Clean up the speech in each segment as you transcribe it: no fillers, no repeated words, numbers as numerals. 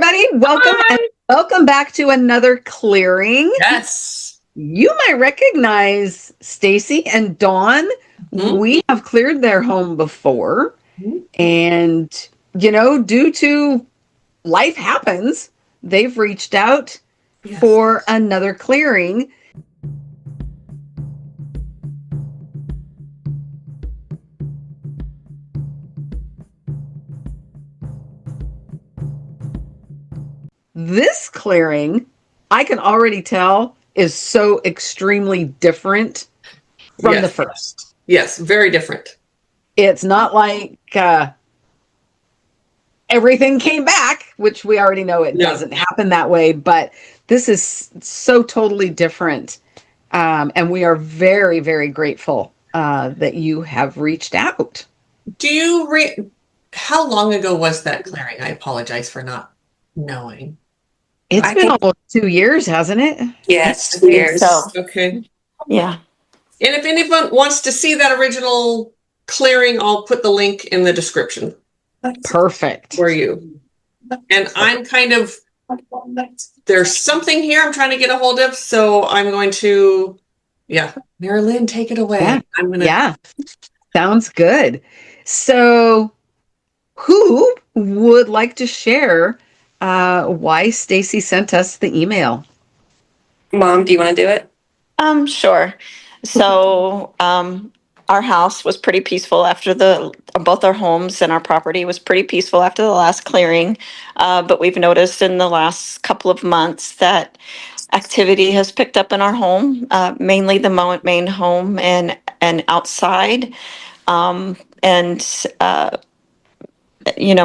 everybody. Welcome and Hi. welcome back to another clearing. Yes. You might recognize Stacy and Dawn. Mhm. We have cleared their home before, Mhm. and due to life happens, they've reached out Yes. for another clearing. This clearing, I can already tell, is so extremely different from the Yes. first. Yes. Very different. It's not like everything came back, which we already know it No. doesn't happen that way, but this is so totally different. And we are very, very grateful that you have reached out. How long ago was that clearing? I apologize for not knowing. It's I been think, almost 2 years, hasn't it? yes, I 2 think years. so. Okay. Yeah. And if anyone wants to see that original clearing, I'll put the link in the description Perfect. for you. And I'm there's something here I'm trying to get a hold of, so I'm going to, Marilyn, take it away. Yeah. Sounds good. So, who would like to share why Stacy sent us the email? Mom, do you want to do it? Sure. So, our house was pretty peaceful after both our homes and our property was pretty peaceful after the last clearing. But we've noticed in the last couple of months that activity has picked up in our home, mainly the main home and outside. And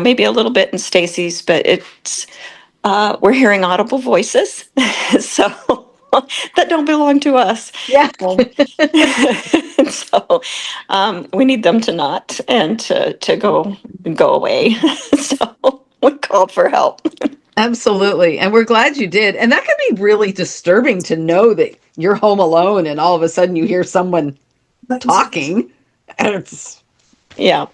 maybe a little bit in Stacy's, but we're hearing audible voices. So that don't belong to us. Yeah. So we need them to not and to go away. So we called for help. Absolutely. And we're glad you did. And that can be really disturbing to know that you're home alone and all of a sudden you hear someone talking. And it's Yeah.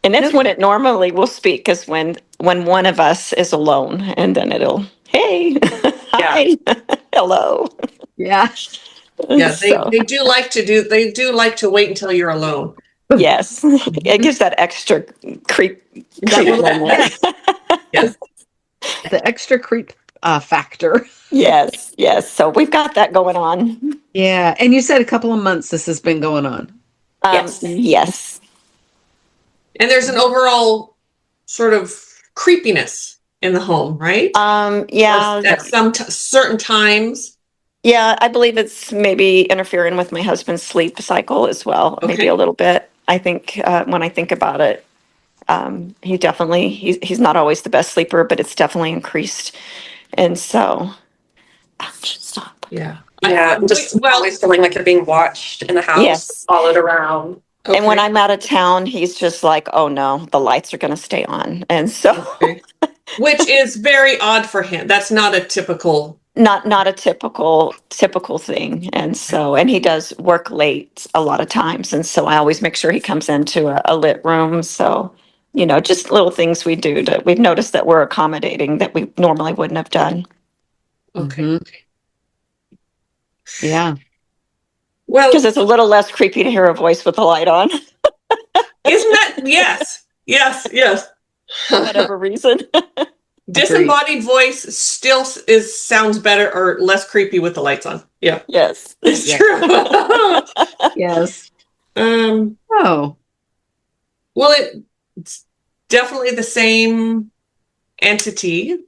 And that's when it normally will speak, is when one of us is alone, and then it'll, hey, hi, hello. yeah. Yeah, So, they do like to wait until you're alone. yes, it gives that extra creep moment. Yes. The extra creep factor. Yes, yes. So we've got that going on. Yeah. And you said a couple of months this has been going on. Yes. Yes. And there's an overall sort of creepiness in the home, right? Yeah. At some certain times. Yeah, I believe it's maybe interfering with my husband's sleep cycle as well, maybe a little bit. I think when I think about it, he's not always the best sleeper, but it's definitely increased. And so, ouch, stop. Yeah. Yeah. Just always feeling like you're being watched in the house, Yes. followed around. Okay. And when I'm out of town, he's just like, oh no, the lights are going to stay on. And so, which is very odd for him. That's not a typical. not a typical thing. And so, and he does work late a lot of times, and so I always make sure he comes into a lit room. So, just little things we've noticed that we're accommodating that we normally wouldn't have done. Okay. Mhm. Yeah. Well, Because it's a little less creepy to hear a voice with the light on. isn't that? Yes. For whatever reason. Disembodied voice still sounds better or less creepy with the lights on. Yeah. Yes. It's true. Yes. Well, it's definitely the same entity,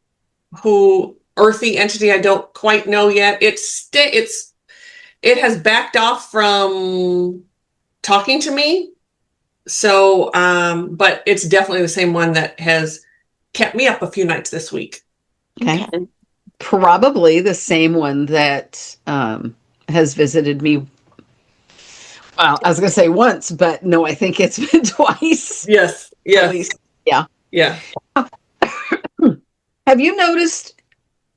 earthy entity. I don't quite know yet. It has backed off from talking to me. So, but it's definitely the same one that has kept me up a few nights this week. Okay. Probably the same one that has visited me. Well, I was going to say once, but no, I think it's been twice. Yes. At least. Yeah. Yeah. Have you noticed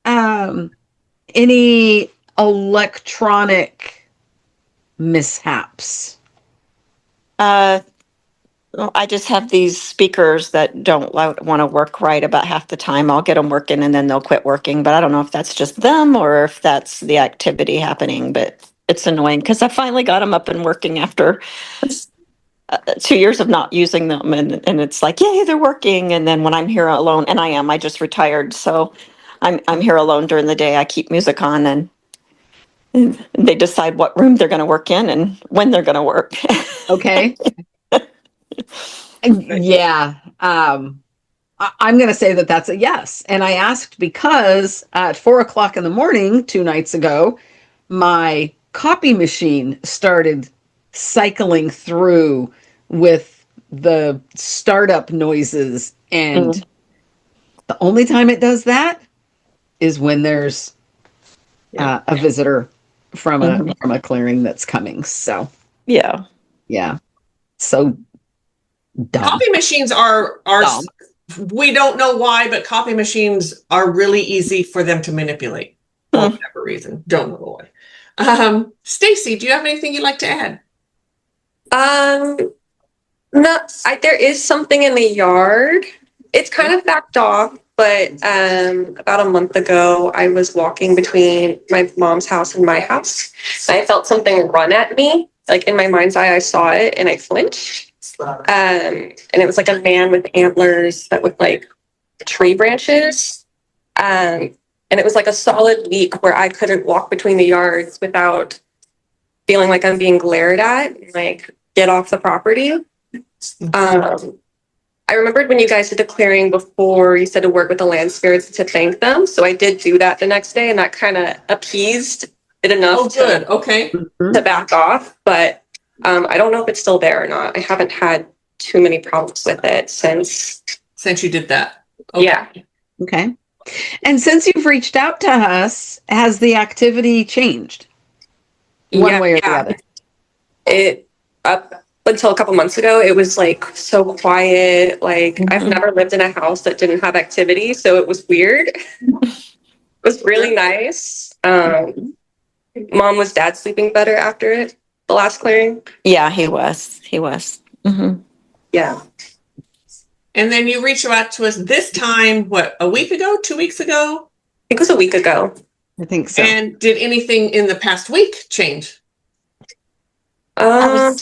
any electronic mishaps? I just have these speakers that don't want to work right about half the time. I'll get them working and then they'll quit working. But I don't know if that's just them or if that's the activity happening. But it's annoying because I finally got them up and working after 2 years of not using them. And it's like, yay, they're working. And then when I'm here alone, and I just retired. So I'm here alone during the day. I keep music on and they decide what room they're going to work in and when they're going to work. Okay. Yeah. I'm going to say that that's a yes. And I asked because at 4 o'clock in the morning, 2 nights ago, my copy machine started cycling through with the startup noises. And the only time it does that is when there's a visitor from a clearing that's coming. So Yeah. yeah. So dumb. Copy machines are Dumb. we don't know why, but copy machines are really easy for them to manipulate for whatever reason. Don't know why. Stacy, do you have anything you'd like to add? No, there is something in the yard. It's kind of backed off, but about a month ago, I was walking between my mom's house and my house. And I felt something run at me. Like in my mind's eye, I saw it and I flinched. And it was like a man with antlers that looked like tree branches. And it was like a solid week where I couldn't walk between the yards without feeling like I'm being glared at, and, like, get off the property. I remembered when you guys did the clearing before, you said to work with the land spirits to thank them. So I did do that the next day, and that kind of appeased it enough to back off. But I don't know if it's still there or not. I haven't had too many problems with it since you did that. Okay. Yeah. Okay. And since you've reached out to us, has the activity changed one way or the other? It up until a couple months ago, it was like so quiet. Like I've never lived in a house that didn't have activity, so it was weird. It was really nice. Mom, was Dad sleeping better after it? The last clearing? Yeah, he was. Yeah. And then you reached out to us this time, what, a week ago, 2 weeks ago? I think it was a week ago. I think so. And did anything in the past week change? I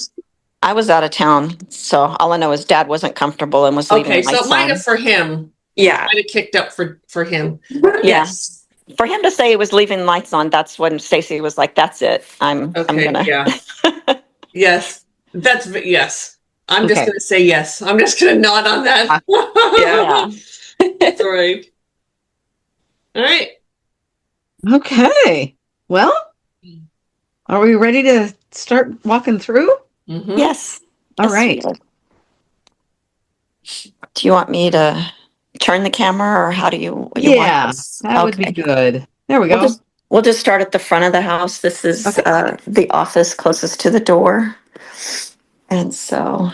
was out of town, so all I know is Dad wasn't comfortable and was leaving Okay, lights so it might on. have for him. Yeah. Might have kicked up for him. Yes. For him to say he was leaving lights on, that's when Stacy was like, "That's it. I'm gonna." Yeah. Yes. Yes. I'm just Okay. gonna say yes. I'm just gonna nod on that. Yeah. That's all right. All right. Okay. Well, are we ready to start walking through? Mhm. Yes. All Yes, right. we did. Do you want me to turn the camera, or how do you Yeah, want this? that would be good. There we go. We'll just start at the front of the house. This is the office closest to the door. And so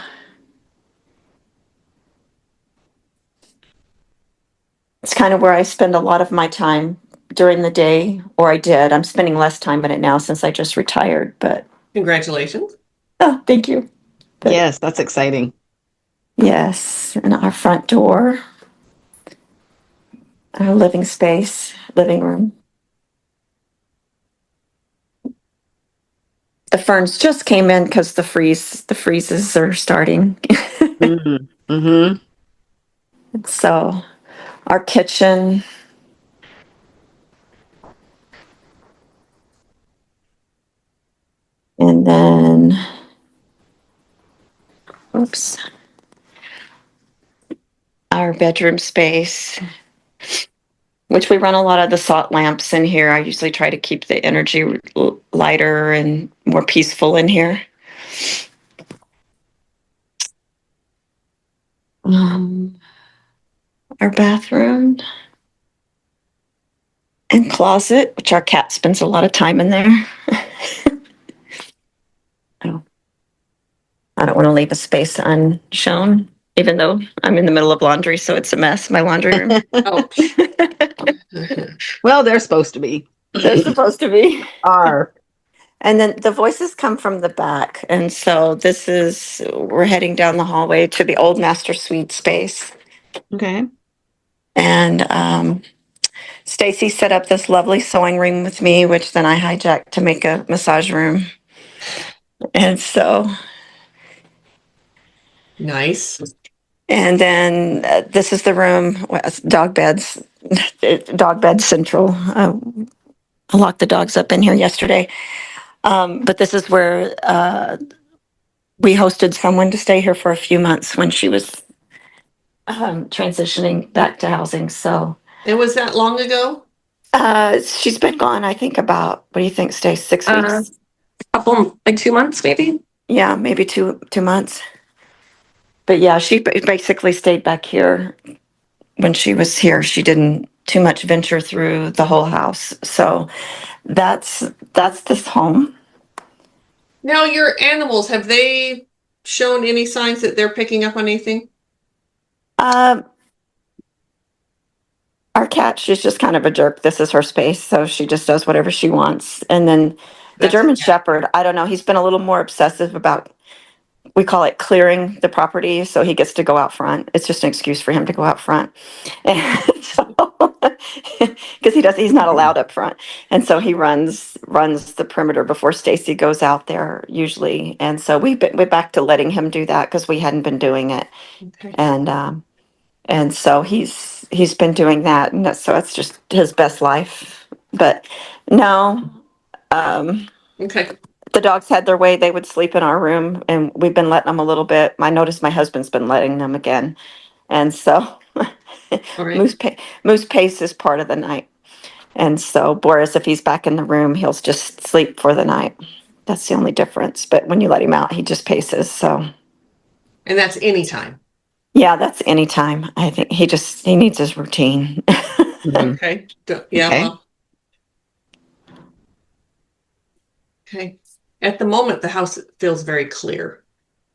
it's kind of where I spend a lot of my time during the day, or I did. I'm spending less time in it now since I just retired, but Congratulations. oh, thank you. But Yes, that's exciting. yes, and our front door, our living space, living room. The ferns just came in because the freezes are starting. Mm-hmm. And so our kitchen, and then, oops, our bedroom space, which we run a lot of the salt lamps in here. I usually try to keep the energy lighter and more peaceful in here. Our bathroom and closet, which our cat spends a lot of time in there. Oh, I don't want to leave a space unshown, even though I'm in the middle of laundry, so it's a mess, my laundry room. Oh. Well, they're supposed to be. They're supposed to be. Are. And then the voices come from the back. And so we're heading down the hallway to the old master suite space. Okay. And Stacy set up this lovely sewing room with me, which then I hijacked to make a massage room. And so, Nice. and then this is the room, dog beds, dog bed central. I locked the dogs up in here yesterday. But this is where we hosted someone to stay here for a few months when she was transitioning back to housing. So And was that long ago? she's been gone, I think, about, what do you think, Stace? 6 weeks? Couple, like 2 months, maybe. Yeah, maybe 2 months. But yeah, she basically stayed back here when she was here. She didn't too much venture through the whole house. So that's this home. Now, your animals, have they shown any signs that they're picking up on anything? Uh, our cat, she's just kind of a jerk. This is her space, so she just does whatever she wants. And then the That's German okay. Shepherd, I don't know, he's been a little more obsessive about, we call it clearing the property, so he gets to go out front. It's just an excuse for him to go out front. And so, because he's not allowed up front. And so he runs the perimeter before Stacy goes out there usually. And so we're back to letting him do that because we hadn't been doing it. Okay. And so he's been doing that, and so it's just his best life. But no, Okay. the dogs had their way. They would sleep in our room, and we've been letting them a little bit. I noticed my husband's been letting them again, and so All right. Moose paces part of the night, and so Boris, if he's back in the room, he'll just sleep for the night. That's the only difference. But when you let him out, he just paces. So And that's anytime. yeah, that's any time. I think he needs his routine. Mhm. Okay. Yeah. Okay. Well. Okay. At the moment, the house feels very clear.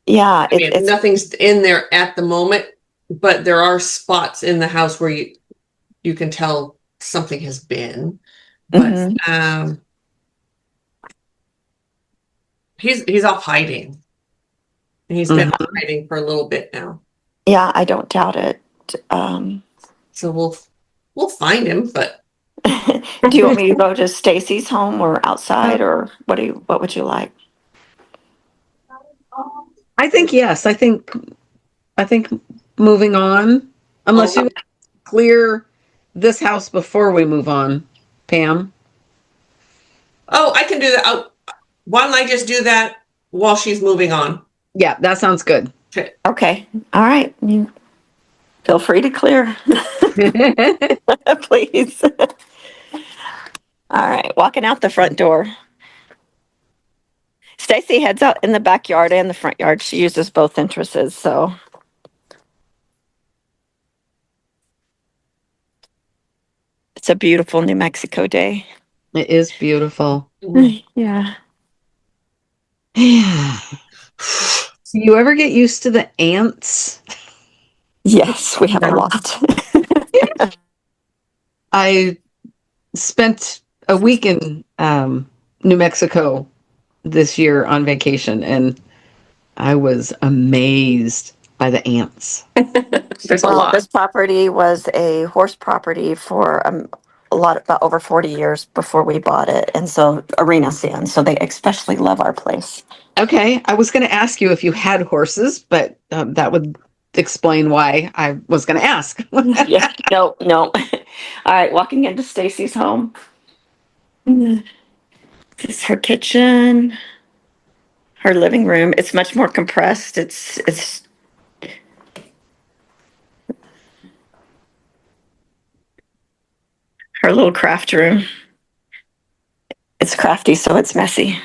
Yeah, I mean, it's nothing's in there at the moment, but there are spots in the house where you can tell something has been. But mhm. he's off hiding. He's been off Mhm. hiding for a little bit now. Yeah, I don't doubt it. So we'll find him, but Do you want me to go to Stacy's home or outside, or what would you like? I think yes. I think moving on, unless oh, you clear this house before we move on, Pam. I can do that. Why don't I just do that while she's moving on? Yeah, that sounds good. Okay. Okay, all right. You feel free to clear, please. All right, walking out the front door. Stacy heads out in the backyard and the front yard. She uses both entrances, so. It's a beautiful New Mexico day. It is beautiful. Yeah. Yeah. Do you ever get used to the ants? Yes, we have a lot. I spent a week in New Mexico this year on vacation, and I was amazed by the ants. There's a Well, lot. this property was a horse property for about over 40 years before we bought it. And so arena sand. So they especially love our place. Okay, I was going to ask you if you had horses, but that would explain why I was going to ask. Yeah, no, no. All right, walking into Stacy's home. This is her kitchen, her living room. It's much more compressed. It's her little craft room. It's crafty, so it's messy.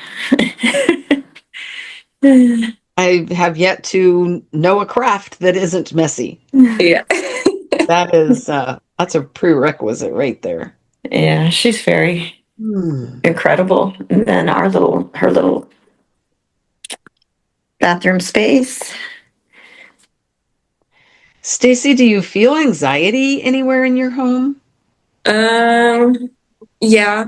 I have yet to know a craft that isn't messy. Yeah. That's a prerequisite right there. Yeah, she's very incredible. And then her little bathroom space. Stacy, do you feel anxiety anywhere in your home? Um, yeah.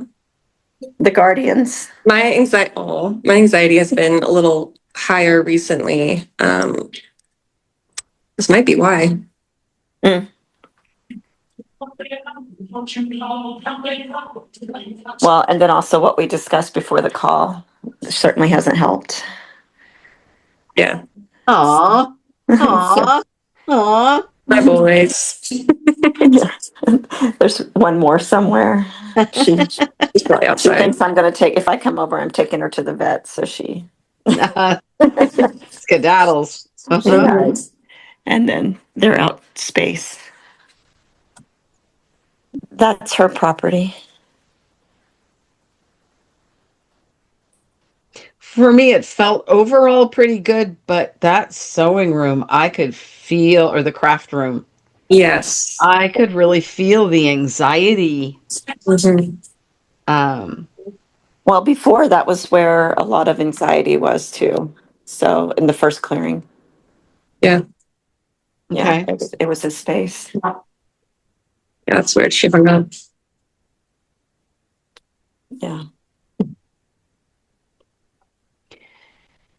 The guardians. My anxiety has been a little higher recently. This might be why. Well, and then also what we discussed before the call certainly hasn't helped. Yeah. Aw, aw, aw. My boys. There's one more somewhere. He's probably She outside. thinks I'm going to take, if I come over, I'm taking her to the vet. So she Skedaddles. hides. And then they're out space. That's her property. For me, it felt overall pretty good, but that sewing room, I could feel, or the craft room, Yes. I could really feel the anxiety. Mhm. Well, before that was where a lot of anxiety was too. So in the first clearing. Yeah. Yeah, Okay. it was his space. Yeah, that's weird. She hung up. Yeah.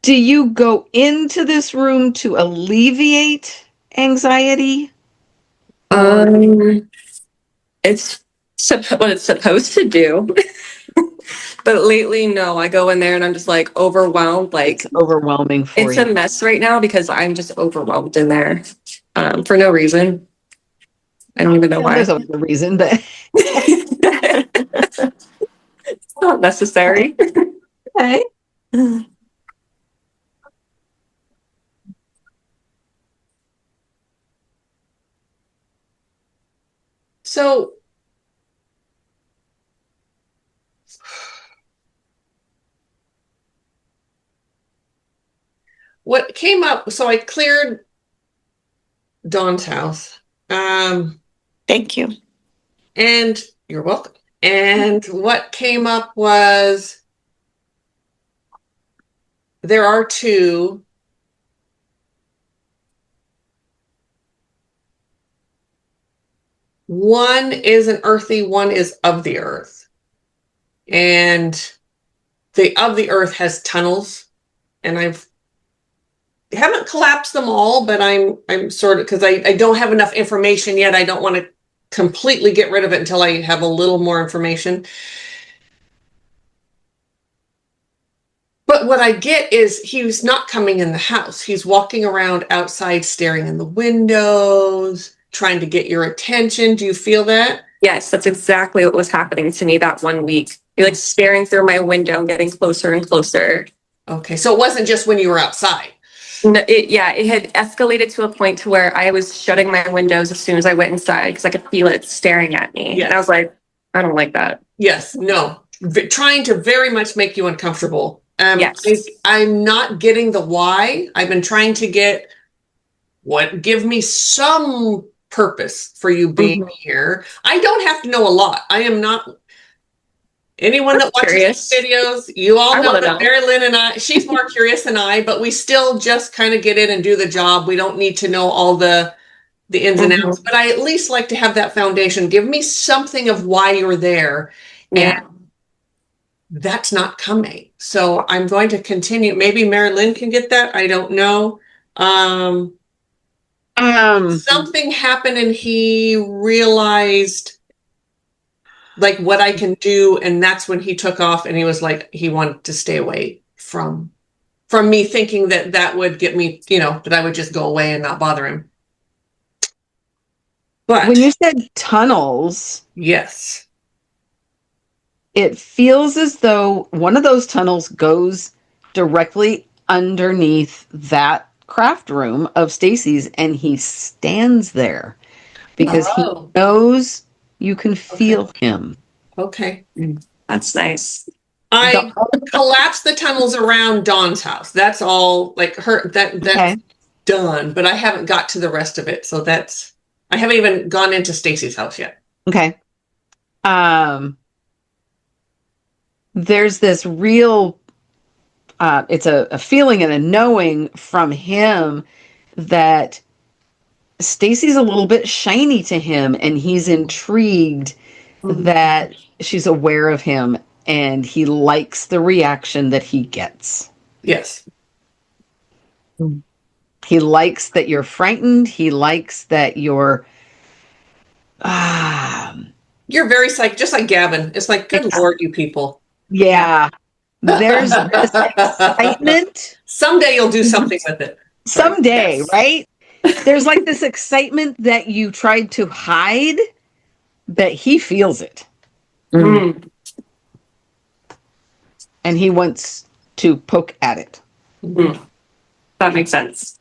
Do you go into this room to alleviate anxiety? It's what it's supposed to do. But lately, no, I go in there and I'm just like overwhelmed. Like Overwhelming for it's you. a mess right now because I'm just overwhelmed in there for no reason. I don't even know why. There's always a reason, but It's not necessary. okay. So what came up, so I cleared Dawn's house. Thank you. And you're welcome. And what came up was there are two. One is an earthy, one is of the earth. And the of the earth has tunnels, and haven't collapsed them all, but I'm sort of, because I don't have enough information yet. I don't want to completely get rid of it until I have a little more information. But what I get is he's not coming in the house. He's walking around outside, staring in the windows, trying to get your attention. Do you feel that? Yes, that's exactly what was happening to me that one week. You're like staring through my window, getting closer and closer. Okay, so it wasn't just when you were outside. No, it had escalated to a point to where I was shutting my windows as soon as I went inside because I could feel it staring at me. Yes. And I was like, I don't like that. Yes, no, trying to very much make you uncomfortable. Yes. I'm not getting the why. I've been trying to get give me some purpose for you being here. I don't have to know a lot. I am not. Anyone that watches Curious. these videos, you all I know wanna that know. Mary Lynn and I, she's more curious than I, but we still just kind of get in and do the job. We don't need to know all the ins and outs, but I at least like to have that foundation. Give me something of why you're there. Yeah. And that's not coming. So I'm going to continue. Maybe Mary Lynn can get that. I don't know. Something happened and he realized like what I can do, and that's when he took off, and he was like he wanted to stay away from me, thinking that would get me, that I would just go away and not bother him. But when you said tunnels, yes, it feels as though one of those tunnels goes directly underneath that craft room of Stacy's, and he stands there because he knows you can feel him. Okay. That's nice. I collapsed the tunnels around Dawn's house. That's all, like that's Okay. done, but I haven't got to the rest of it. So I haven't even gone into Stacy's house yet. Okay. There's this real, it's a feeling and a knowing from him that Stacy's a little bit shiny to him, and he's intrigued that she's aware of him. and he likes the reaction that he gets. Yes. He likes that you're frightened. He likes that you're You're very just like Gavin. It's like, good Lord, you people. yeah. There's this excitement. Someday you'll do something with it. Someday, Yes. right? There's like this excitement that you tried to hide, that he feels it. Mm. And he wants to poke at it. Mm. That makes sense.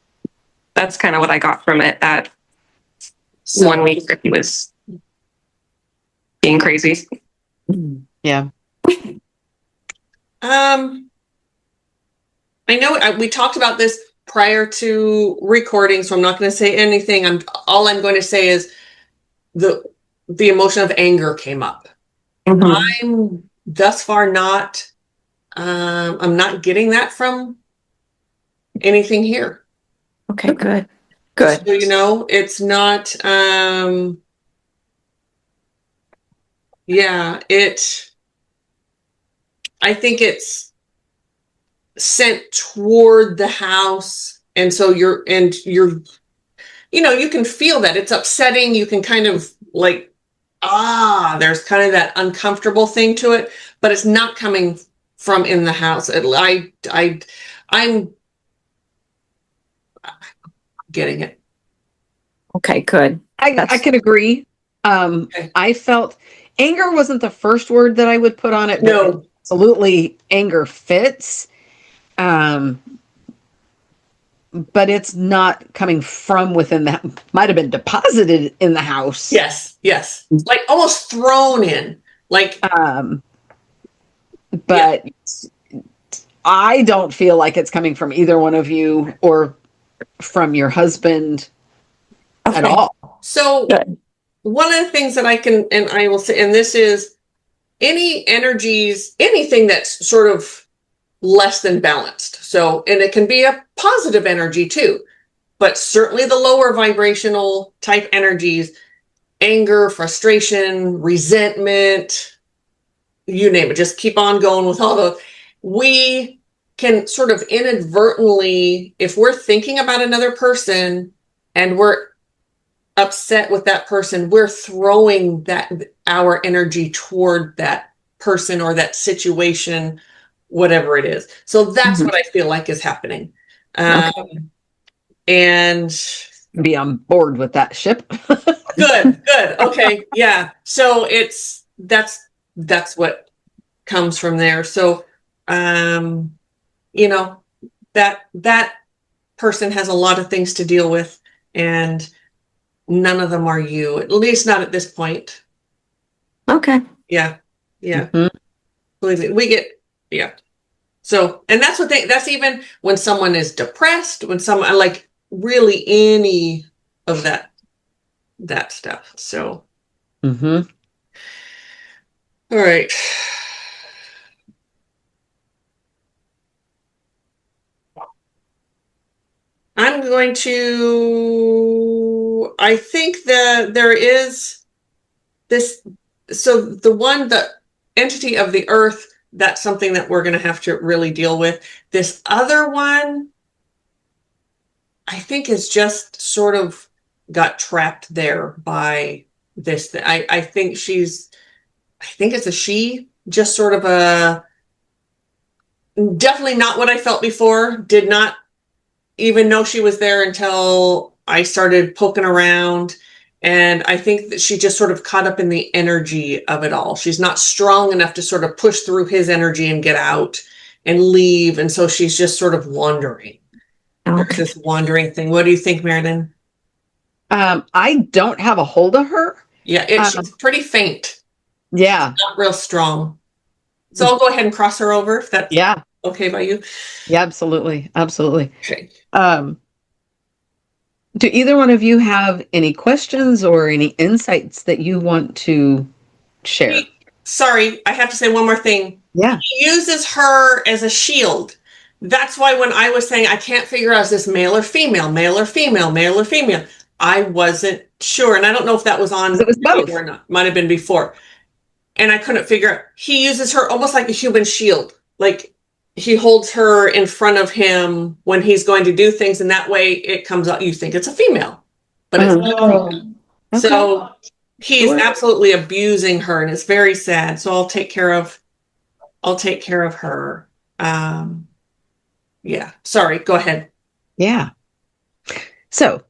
That's kind of what I got from it that So, 1 week he was being crazy. Yeah. I know we talked about this prior to recording, so I'm not going to say anything. All I'm going to say is the emotion of anger came up. Mm-hmm. I'm thus far not. I'm not getting that from anything here. Okay, good. Good. So, you know, it's not. Yeah, I think it's sent toward the house, and so you're you know, you can feel that it's upsetting. You can kind of like, there's kind of that uncomfortable thing to it, but it's not coming from in the house. I'm getting it. Okay, good. I can agree. Okay. I felt anger wasn't the first word that I would put on it, but No. absolutely anger fits. But it's not coming from within that. Might have been deposited in the house. Yes, like almost thrown in, like. But I don't feel like it's coming from either one of you or from your husband at all. So Good. one of the things that I can, and I will say, and this is any energies, anything that's sort of less than balanced. So, and it can be a positive energy too, but certainly the lower vibrational type energies, anger, frustration, resentment, you name it, just keep on going with all those. We can sort of inadvertently, if we're thinking about another person and we're upset with that person, we're throwing our energy toward that person or that situation, whatever it is. So that's what I feel like is happening. And Be on board with that ship. good. Okay. Yeah. So that's what comes from there. So, you know, that person has a lot of things to deal with, and none of them are you, at least not at this point. Okay. Yeah. Mhm. Believe me, we get, yeah. So, and that's even when someone is depressed, when someone, like really any of that stuff. So, Mm-hmm. all right. I'm going to, I think that there is this, so the entity of the earth, that's something that we're going to have to really deal with. This other one, I think is just sort of got trapped there by this. I think it's a she, just sort of definitely not what I felt before. Did not even know she was there until I started poking around. And I think that she just sort of caught up in the energy of it all. She's not strong enough to sort of push through his energy and get out and leave. And so she's just sort of wandering. Okay. This wandering thing. What do you think, Marilyn? I don't have a hold of her. Yeah, she's pretty faint. Yeah. Not real strong. So I'll go ahead and cross her over if that's okay by you. Yeah, absolutely. Absolutely. Okay. Do either one of you have any questions or any insights that you want to share? Sorry, I have to say one more thing. Yeah. He uses her as a shield. That's why when I was saying I can't figure out is this male or female, male or female, male or female, I wasn't sure. And I don't know if that was on It was both. or not. Might have been before. and I couldn't figure out. He uses her almost like a human shield. Like he holds her in front of him when he's going to do things, and that way it comes out. You think it's a female, but it's not. Okay. So he's Sure. absolutely abusing her, and it's very sad. So I'll take care of her. Yeah. Sorry. Go ahead. Yeah. So,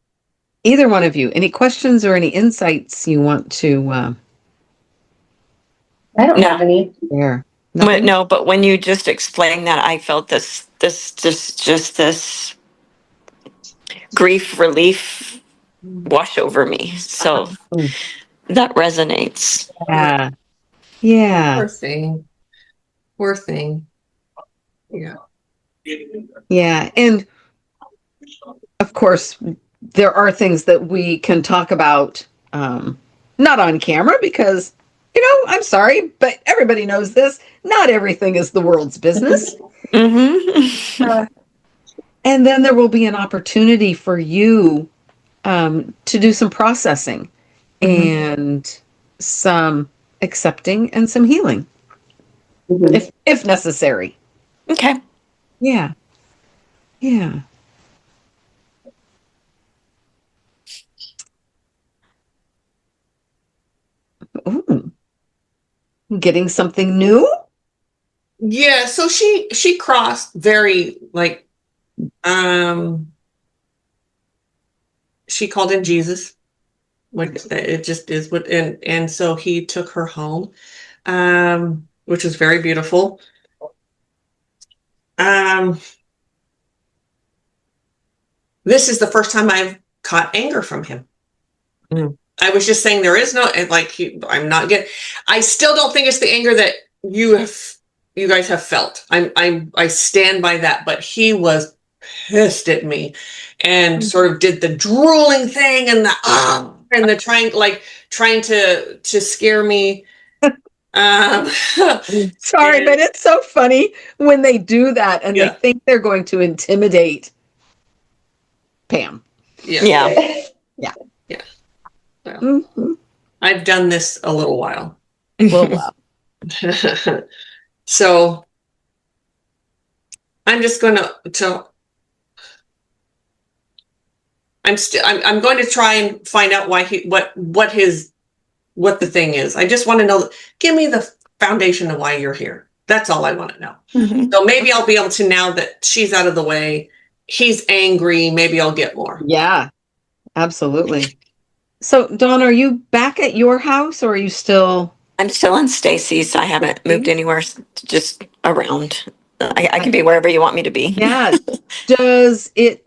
either one of you, any questions or any insights you want to I don't have any. share? But Nothing? no, but when you just explained that, I felt this grief relief wash over me. So Mm. that resonates. Yeah. Yeah. Poor thing. Poor thing. Yeah. Yeah. And of course, there are things that we can talk about, not on camera because, I'm sorry, but everybody knows this. Not everything is the world's business. Mm-hmm. And then there will be an opportunity for you to do some processing and some accepting and some healing if necessary. Okay. Yeah. Yeah. Ooh. Getting something new? Yeah. So she crossed very like she called in Jesus. Like it just is what and so he took her home, which was very beautiful. This is the first time I've caught anger from him. I was just saying there is no like I'm not getting. I still don't think it's the anger that you guys have felt. I stand by that. But he was pissed at me, and sort of did the drooling thing and the trying to scare me. Sorry, and- but it's so funny when they do that and Yeah. they think they're going to intimidate Pam. yeah. Yeah. Well, Mhm. I've done this a little while. Well, So I'm just going to I'm going to try and find out why what the thing is. I just want to know, give me the foundation of why you're here. That's all I want to know. Mhm. So maybe I'll be able to, now that she's out of the way, he's angry, maybe I'll get more. yeah, absolutely. So, Dawn, are you back at your house or are you still? I'm still in Stacy's. I haven't moved anywhere, just around. I can be wherever you want me to be. Yeah. Does it?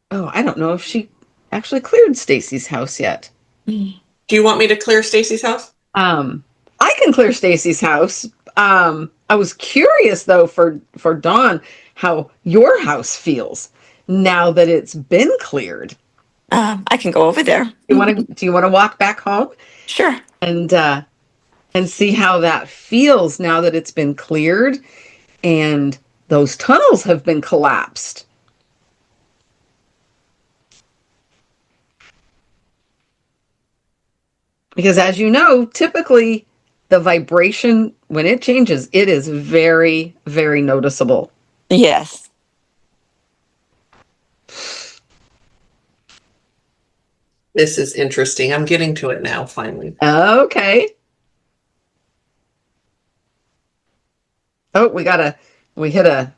Oh, I don't know if she actually cleared Stacy's house yet. Do you want me to clear Stacy's house? I can clear Stacy's house. I was curious though for Dawn how your house feels now that it's been cleared. I can go over there. Do you want to walk back home Sure. and see how that feels now that it's been cleared and those tunnels have been collapsed? Because as you know, typically the vibration, when it changes, it is very, very noticeable. Yes. This is interesting. I'm getting to it now, finally. Okay. Oh, we hit a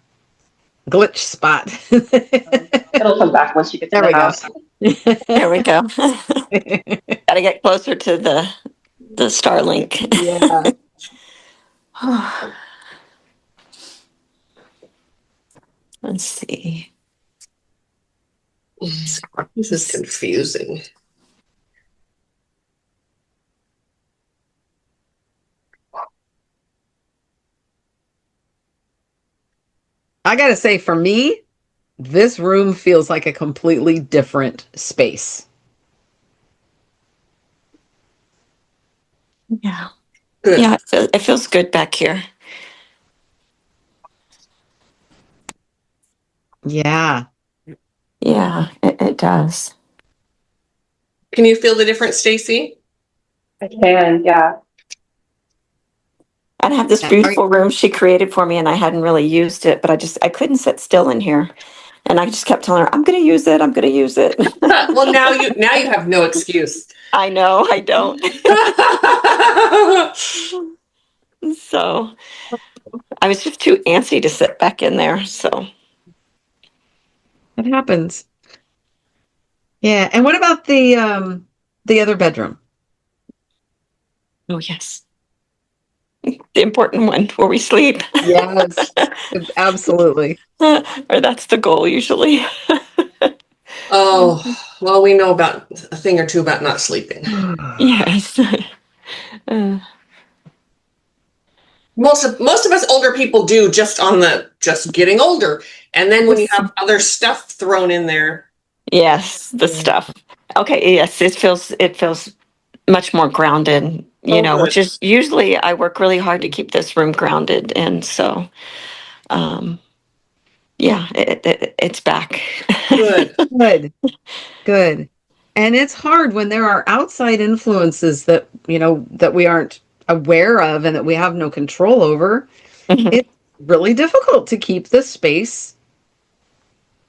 glitch spot. It'll come back once you get to There the we go. house. There we go. Got to get closer to the Starlink. Yeah. Let's see. This is confusing. I gotta say, for me, this room feels like a completely different space. Yeah. Good. Yeah, it feels good back here. Yeah. Yeah, it does. Can you feel the difference, Stacy? I can, yeah. And I have this beautiful room she created for me, and I hadn't really used it, but I couldn't sit still in here. And I just kept telling her, I'm going to use it. I'm going to use it. Well, now you have no excuse. I know, I don't. So I was just too antsy to sit back in there. So It happens. Yeah. And what about the other bedroom? oh yes, the important one where we sleep. Yes, absolutely. Or that's the goal usually. Oh, well, we know about a thing or two about not sleeping. Yes. Most of us older people do, just getting older. And then when you have other stuff thrown in there. Yes, the stuff. Okay, yes, it feels much more grounded, Good. which is usually I work really hard to keep this room grounded, and so yeah, it's back. Good. Good. And it's hard when there are outside influences that, that we aren't aware of and that we have no control over. Mhm. It's really difficult to keep the space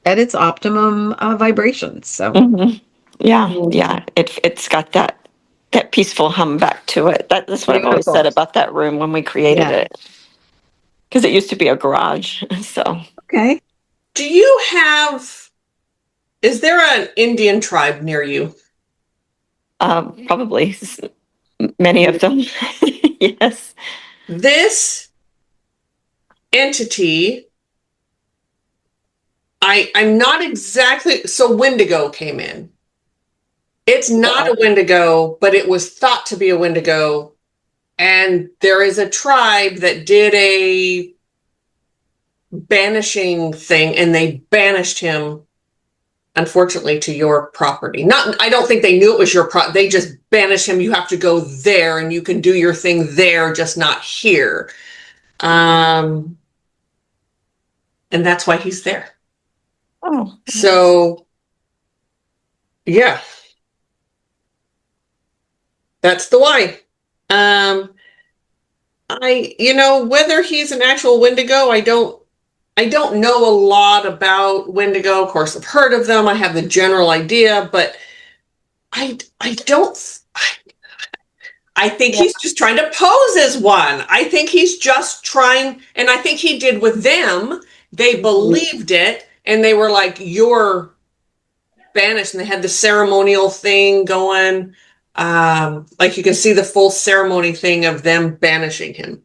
at its optimum vibrations. So, Mhm. Yeah. It's got that peaceful hum back to it. That's what I've always beautiful. said about that room when we created Yeah. it, because it used to be a garage. So Okay. Is there an Indian tribe near you? probably many of them. Yes. This entity, I'm not exactly, so Wendigo came in. It's not a Wendigo, but it was thought to be a Wendigo. And there is a tribe that did a banishing thing, and they banished him, unfortunately, to your property. I don't think they knew it was your they just banished him. You have to go there and you can do your thing there, just not here. And that's why he's there. Oh. So, yeah. That's the why. Whether he's an actual Wendigo, I don't know a lot about Wendigo. Of course, I've heard of them. I have the general idea, but I think he's just trying to pose as one. I think he's just trying, and I think he did with them. They believed it, and they were like, "You're banished," and they had the ceremonial thing going. Like you can see the full ceremony thing of them banishing him.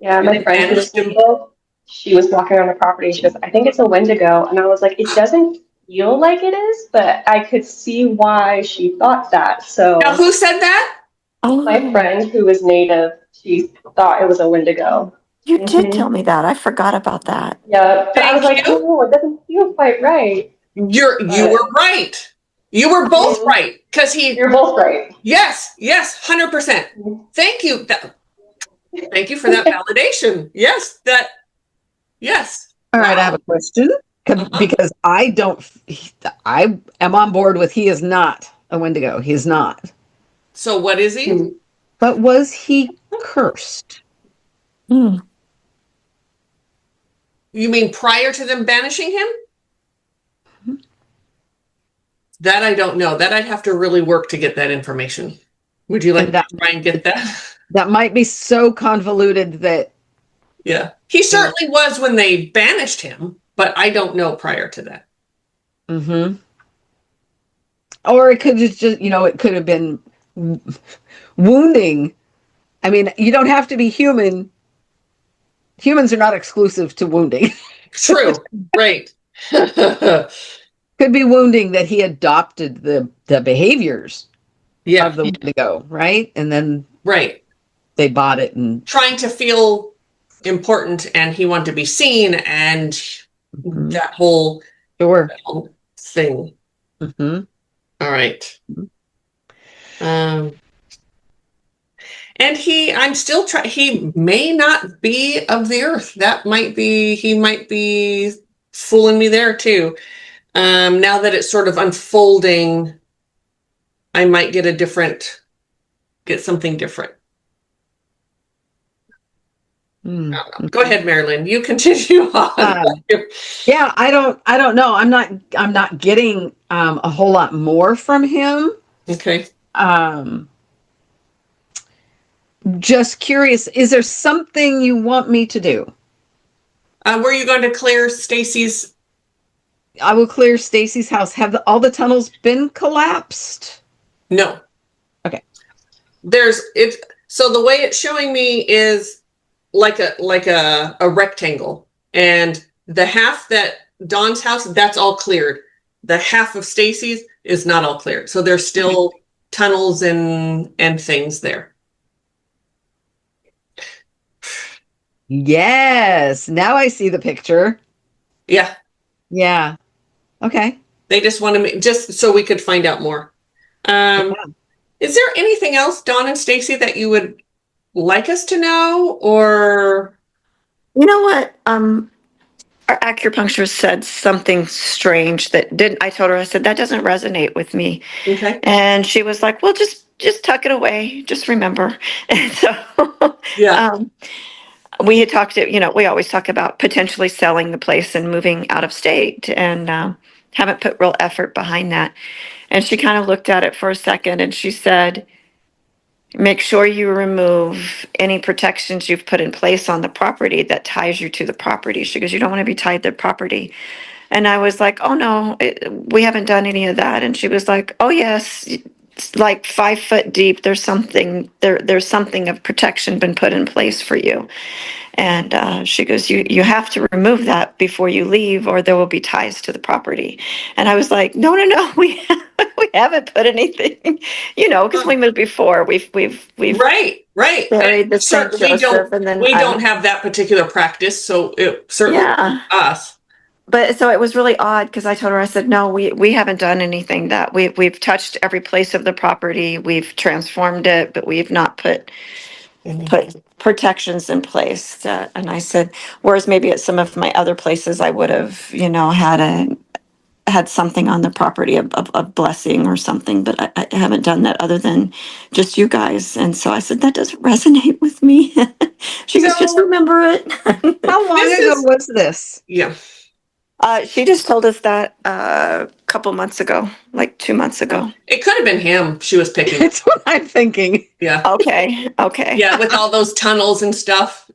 Yeah, my friend who was single, she was walking around the property. She goes, I think it's a Wendigo. And I was like, it doesn't feel like it is, but I could see why she thought that. So Now, who said that? Oh, my friend who was native, she thought it was a Wendigo. you did tell me that. I forgot about that. Yeah, but I was like, Thank you. oh, it doesn't feel quite right. You were right. You were both right, because You're both right. Yes, 100%. Thank you. Thank you for that validation. Yes. All right. I have a question because I am on board with he is not a Wendigo. He is not. So what is he? But was he cursed? Mm. You mean prior to them banishing him? That I don't know. That I'd have to really work to get that information. Would you like to try and get that? That might be so convoluted that. Yeah. He certainly was when they banished him, but I don't know prior to that. Mm-hmm. Or it could just, it could have been wounding. I mean, you don't have to be human. Humans are not exclusive to wounding. True. Right. Could be wounding that he adopted the behaviors of the Wendigo, right? And then they bought it and trying to feel important, and he wanted to be seen, and that whole thing. Mm-hmm. All right. And I'm still trying. He may not be of the earth. He might be fooling me there too. Now that it's sort of unfolding, I might get something different. Mm. Go ahead, Marilyn. You continue on. Yeah, I don't know. I'm not getting a whole lot more from him. Okay. Just curious, is there something you want me to do? Were you going to clear Stacy's? I will clear Stacy's house. Have all the tunnels been collapsed? No. Okay. There's it. So the way it's showing me is like a rectangle, and the half that Dawn's house, that's all cleared. The half of Stacy's is not all cleared. So there's still tunnels and things there. Yes. Now I see the picture. Yeah. Yeah. Okay. They just wanted me just so we could find out more. Is there anything else, Dawn and Stacy, that you would like us to know, or? You know what? Our acupuncturist said something strange that didn't. I told her, I said, that doesn't resonate with me. Okay. And she was like, well, just tuck it away. Just remember. And so, Yeah. we had talked to, we always talk about potentially selling the place and moving out of state, and haven't put real effort behind that. And she kind of looked at it for a second and she said, make sure you remove any protections you've put in place on the property that ties you to the property. She goes, you don't want to be tied to the property. And I was like, oh no, we haven't done any of that. And she was like, oh yes, it's like 5 foot deep. There's something of protection been put in place for you. And she goes, you have to remove that before you leave, or there will be ties to the property. And I was like, no, we haven't put anything, because we moved before. We've Right. buried the St. Joseph, and then we don't have that particular practice, so it certainly us. But so it was really odd because I told her, I said, no, we haven't done anything. That we've touched every place of the property, we've transformed it, but we've not put protections in place. And I said, whereas maybe at some of my other places, I would have, had something on the property of blessing or something, but I haven't done that other than just you guys. And so I said, that doesn't resonate with me. She goes, just remember it. How long ago was this? Yeah. She just told us that a couple months ago, like 2 months ago. It could have been him she was picking. That's what I'm thinking. Yeah. Okay. Yeah, with all those tunnels and stuff.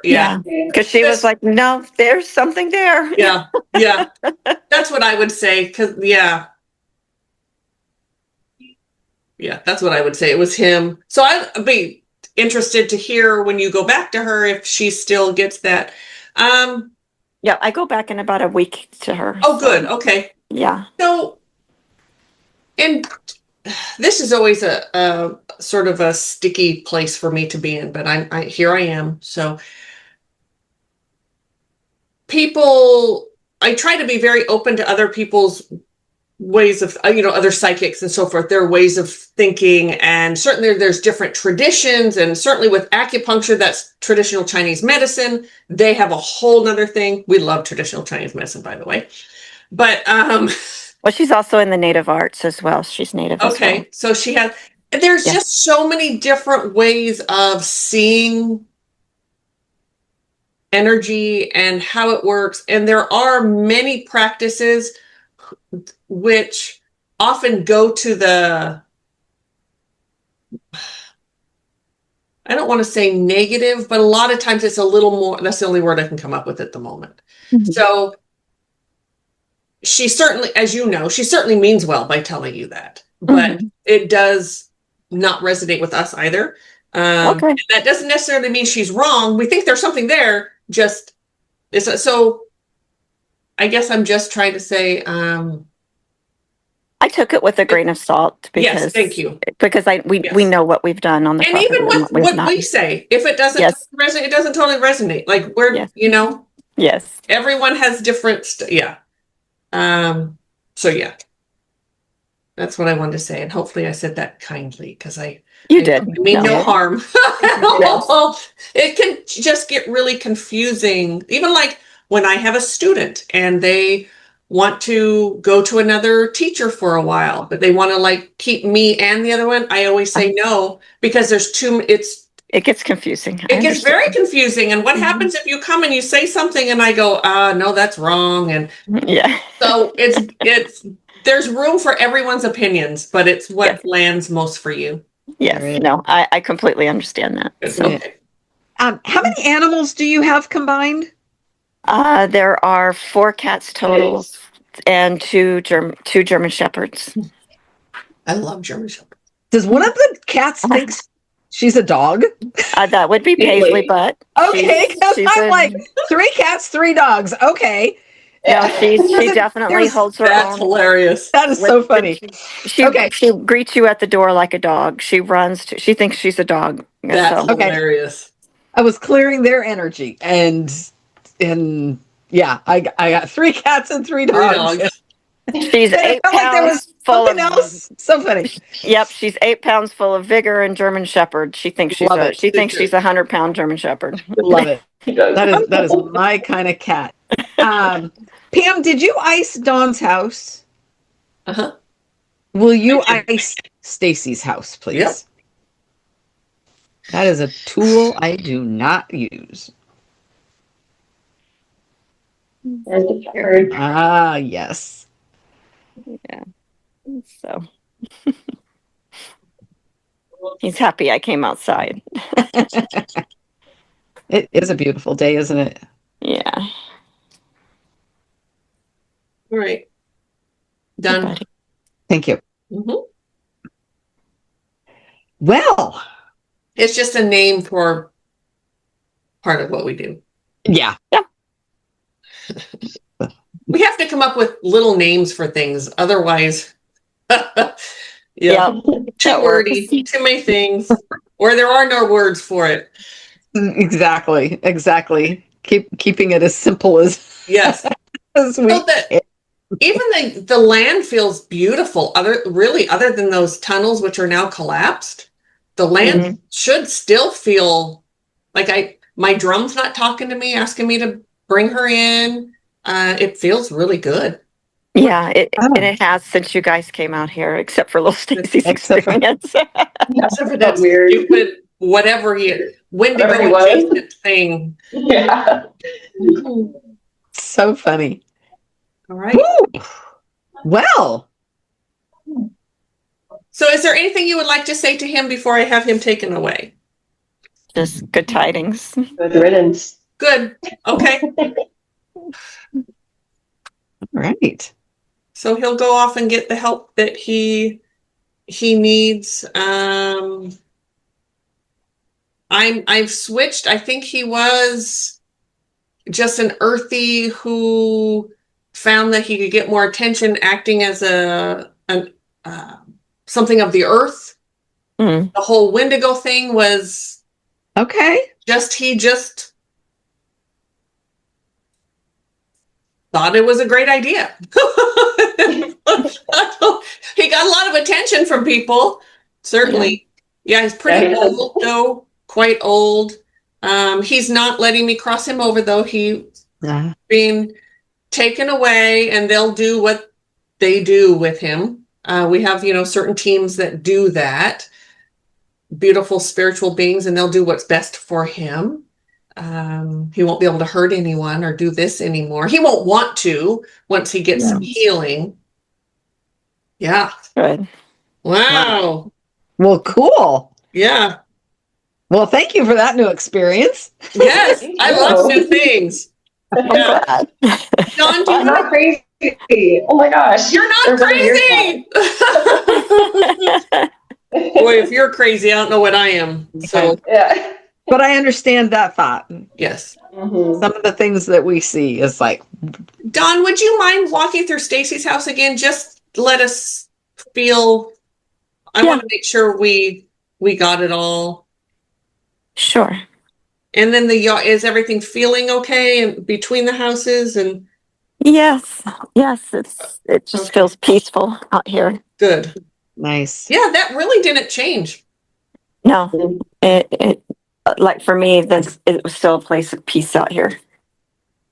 Yeah. Because she was like, no, there's something there. Yeah. That's what I would say. Yeah, that's what I would say. It was him. So I'd be interested to hear when you go back to her if she still gets that. Yeah, I go back in about a week to her. Oh, good. Okay. Yeah. So, and this is always a sort of a sticky place for me to be in, but here I am. So I try to be very open to other people's ways of, other psychics and so forth, their ways of thinking. And certainly there's different traditions, and certainly with acupuncture, that's traditional Chinese medicine. They have a whole nother thing. We love traditional Chinese medicine, by the way. But, well, she's also in the native arts as well. She's native as well. Okay. So there's just so many different ways of seeing energy and how it works. And there are many practices which often go to I don't want to say negative, but a lot of times it's a little more, that's the only word I can come up with at the moment. Mm-hmm. So she certainly, as you know, she certainly means well by telling you that, but it does not resonate with us either. Okay. That doesn't necessarily mean she's wrong. We think there's something there, so I guess I'm just trying to say, I took it with a grain of salt because, yes, thank you. Because we know what we've done on the and even with what we say, if it doesn't resonate, it doesn't totally resonate. Like yes, everyone has different so yeah, that's what I wanted to say, and hopefully I said that kindly because I did. mean no harm. It can just get really confusing, even like when I have a student and they want to go to another teacher for a while, but they want to like keep me and the other one. I always say no, because there's It gets confusing. I It gets understand. very confusing. And what happens if you come and you say something and I go, no, that's wrong. And Yeah. so there's room for everyone's opinions, but it's what lands most for you. Yes. Right. No, I completely understand that. It's So okay. How many animals do you have combined? there are 4 cats total and two German Shepherds. I love German Shepherd. Does one of the cats think she's a dog? That would be Paisley, but Okay, because I'm like 3 cats, 3 dogs. Okay. no, she definitely holds her That's own. hilarious. That is so funny. Okay. She greets you at the door like a dog. She runs. She thinks she's a dog. That's So, hilarious. I was clearing their energy, and yeah, I got 3 cats and 3 dogs. she's And I 8 felt like there was pounds full something of. else. So funny. Yep, she's 8 pounds full of vigor and German Shepherd. She thinks Love it. she thinks she's 100-pound German Shepherd. Love it. That is my kind of cat. Pam, did you ice Dawn's house? Uh-huh. Will you ice Stacy's house, please? Yep. That is a tool I do not use. There's the shepherd. Ah, yes. Yeah. So he's happy I came outside. It is a beautiful day, isn't it? Yeah. All right. Done. Thank you. Mhm. Well, It's just a name for part of what we do. yeah. We have to come up with little names for things. Otherwise, too wordy, too many things, or there are no words for it. Exactly. Keeping it as simple as Yes. as we. So that even the land feels beautiful. Other than those tunnels, which are now collapsed, the land should still feel like my drum's not talking to me, asking me to bring her in. It feels really good. Yeah, and it has since you guys came out here, except for little Stacy's experience. Except for that stupid whatever Wendigo adjacent thing. Yeah. So funny. All right. Woo! Well, So is there anything you would like to say to him before I have him taken away? Just good tidings. Good riddance. Good. Okay. all right. So he'll go off and get the help that he needs. I've switched. I think he was just an earthy who found that he could get more attention acting as something of the earth. The whole Wendigo thing was Okay. he just thought it was a great idea. He got a lot of attention from people, certainly. Yeah, he's pretty old though, quite old. He's not letting me cross him over though. He's being taken away, and they'll do what they do with him. We have, certain teams that do that. Beautiful spiritual beings, and they'll do what's best for him. He won't be able to hurt anyone or do this anymore. He won't want to once he gets some healing. Yeah. Good. Wow. Well, cool. Yeah. Well, thank you for that new experience. Yes. I love new things. Yeah. Dawn, I'm not crazy. Oh my gosh. You're not crazy. Boy, if you're crazy, I don't know what I am. So yeah. But I understand that thought. Yes. Some of the things that we see is like. Dawn, would you mind walking through Stacy's house again? Just let us feel. I want to make sure we got it all. Sure. And then is everything feeling okay and between the houses and? Yes. It just feels peaceful out here. Good. Nice. Yeah, that really didn't change. No, it like for me, it was still a place of peace out here.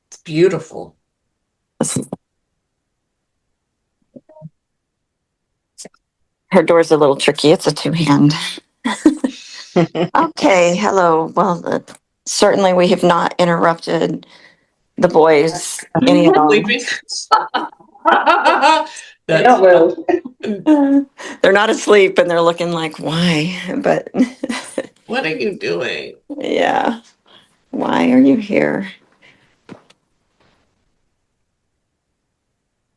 It's beautiful. Her door's a little tricky. It's a 2-hand. Okay, hello. Well, certainly we have not interrupted the boys any at all. Sleeping. They That's don't move. They're not asleep and they're looking like, why? But what are you doing? yeah, why are you here?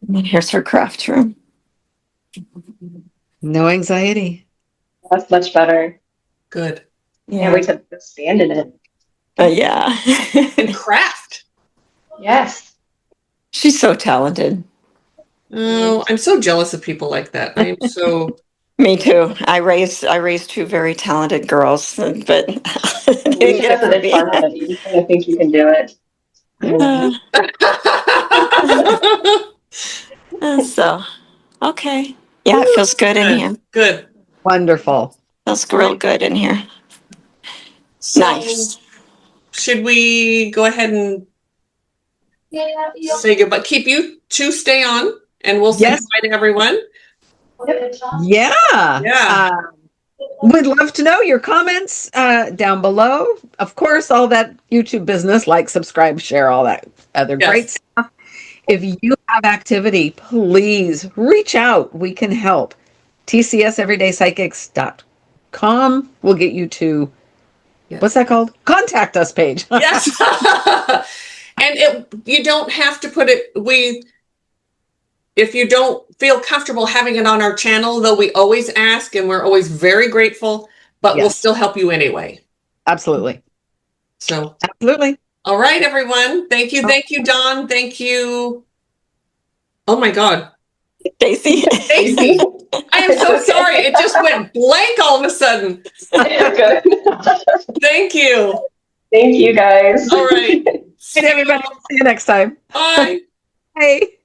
And here's her craft room. No anxiety. That's much better. Good. Can't wait to stand in it. Yeah. And craft. Yes. She's so talented. Oh, I'm so jealous of people like that. I am so. Me too. I raised two very talented girls, but didn't We get it tested from it far me. that you kind of think you can do it. So, okay. Yeah, it feels good in here. Good. Wonderful. Feels real good in here. So, Nice. should we go ahead and say goodbye? Keep you two stay on, and we'll say Yes. goodbye to everyone. Yeah. Yeah. We'd love to know your comments down below. Of course, all that YouTube business, like, subscribe, share, all that other great stuff. If you have activity, please reach out. We can help. TCSEverydayPsychics.com will get you to, what's that called? Contact us page. Yes. And you don't have to put it, if you don't feel comfortable having it on our channel, though we always ask and we're always very grateful, but we'll Yes. still help you anyway. Absolutely. So, Absolutely. all right, everyone. Thank you. Thank you, Dawn. Thank you. Oh my God. Stacy. Stacy. I am so sorry. It just went blank all of a sudden. Good. Thank you. Thank you, guys. All right. Hey, everybody. See you next time. Bye. Hey.